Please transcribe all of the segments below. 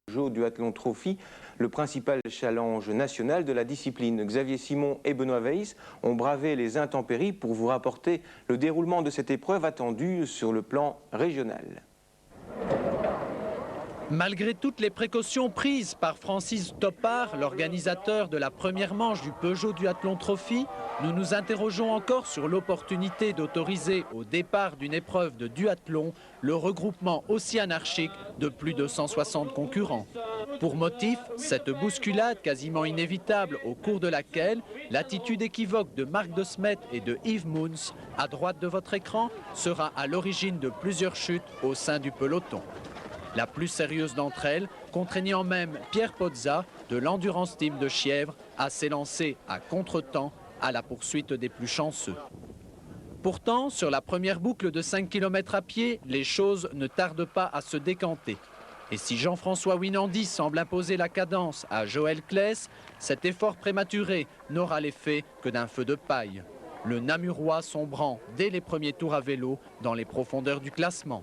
Peugeot Duathlon Trophy, le principal challenge national de la discipline. Xavier Simon et Benoît Weiss ont bravé les intempéries pour vous rapporter le déroulement de cette épreuve attendue sur le plan régional. Malgré toutes les précautions prises par Francis Toppard, l'organisateur de la première manche du Peugeot Duathlon Trophy, nous nous interrogeons encore sur l'opportunité d'autoriser au départ d'une épreuve de duathlon le regroupement aussi anarchique de plus de 160 concurrents. Pour motif, cette bousculade quasiment inévitable au cours de laquelle l'attitude équivoque de Marc De Smet et de Yves Moons, à droite de votre écran, sera à l'origine de plusieurs chutes au sein du peloton. La plus sérieuse d'entre elles, contraignant même Pierre Pozza de l'Endurance Team de Chièvres à s'élancer à contre-temps à la poursuite des plus chanceux. Pourtant, sur la première boucle de 5 km à pied, les choses ne tardent pas à se décanter. Et si Jean-François Winandy semble imposer la cadence à Joël Claes, cet effort prématuré n'aura l'effet que d'un feu de paille. Le Namurois sombrant dès les premiers tours à vélo dans les profondeurs du classement.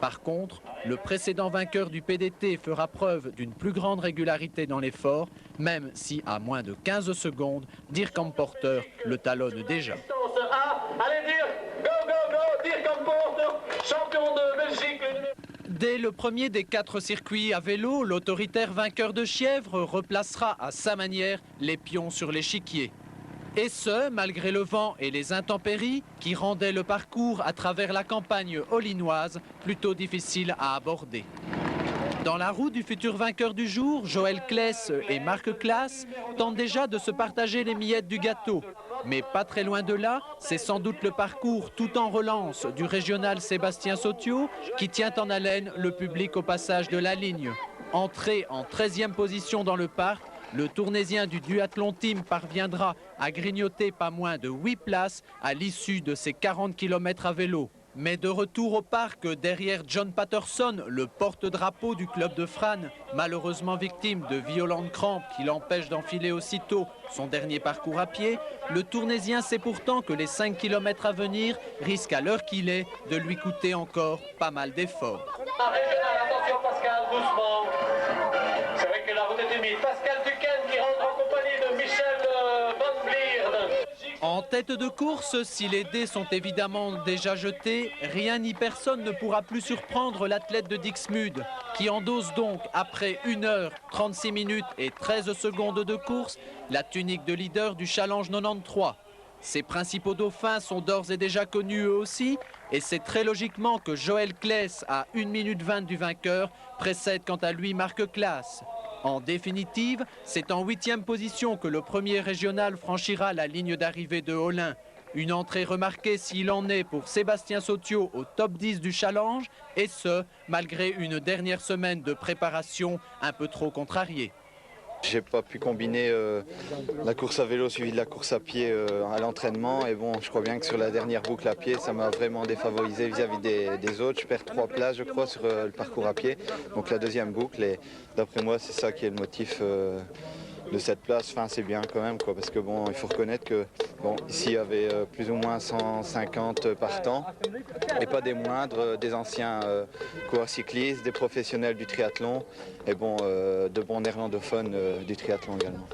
Par contre, le précédent vainqueur du PDT fera preuve d'une plus grande régularité dans l'effort, même si à moins de 15 secondes, Dirk Amporter le talonne déjà. Allez Dirk Amporter, champion de Belgique. Dès le premier des 4 circuits à vélo, l'autoritaire vainqueur de Chièvres replacera à sa manière les pions sur l'échiquier. Et ce, malgré le vent et les intempéries qui rendaient le parcours à travers la campagne olinoise plutôt difficile à aborder. Dans la roue du futur vainqueur du jour, Joël Claes et Marc Claas tentent déjà de se partager les miettes du gâteau. Mais pas très loin de là, c'est sans doute le parcours tout en relance du régional Sébastien Sautiot qui tient en haleine le public au passage de la ligne. Entré en 13e position dans le parc, le Tournésien du Duathlon Team parviendra à grignoter pas moins de 8 places à l'issue de ses 40 km à vélo. Mais de retour au parc, derrière John Patterson, le porte-drapeau du club de Fran, malheureusement victime de violentes crampes qui l'empêchent d'enfiler aussitôt son dernier parcours à pied, le Tournésien sait pourtant que les 5 km à venir risquent à l'heure qu'il est de lui coûter encore pas mal d'efforts. Attention Pascal, doucement. C'est vrai que la route est humide. Pascal Duquesne qui rentre en compagnie de Michel Van Vlierde. En tête de course, si les dés sont évidemment déjà jetés, rien ni personne ne pourra plus surprendre l'athlète de Dixmude, qui endosse donc, après 1 heure, 36 minutes et 13 secondes de course, la tunique de leader du Challenge 93. Ses principaux dauphins sont d'ores et déjà connus eux aussi, et c'est très logiquement que Joël Claes, à 1 minute 20 du vainqueur, précède quant à lui Marc Claas. En définitive, c'est en 8e position que le premier régional franchira la ligne d'arrivée de Olin. Une entrée remarquée s'il en est pour Sébastien Sautiot au top 10 du challenge, et ce, malgré une dernière semaine de préparation un peu trop contrariée. J'ai pas pu combiner la course à vélo suivie de la course à pied à l'entraînement et bon, je crois bien que sur la dernière boucle à pied, ça m'a vraiment défavorisé vis-à-vis des autres. Je perds 3 places, je crois, sur le parcours à pied. Donc la deuxième boucle, et d'après moi, c'est ça qui est le motif de cette place. Enfin, c'est bien quand même, quoi, parce que bon, il faut reconnaître que bon, ici il y avait plus ou moins 150 partants et pas des moindres, des anciens coureurs cyclistes, des professionnels du triathlon et bon, de bons néerlandophones du triathlon également.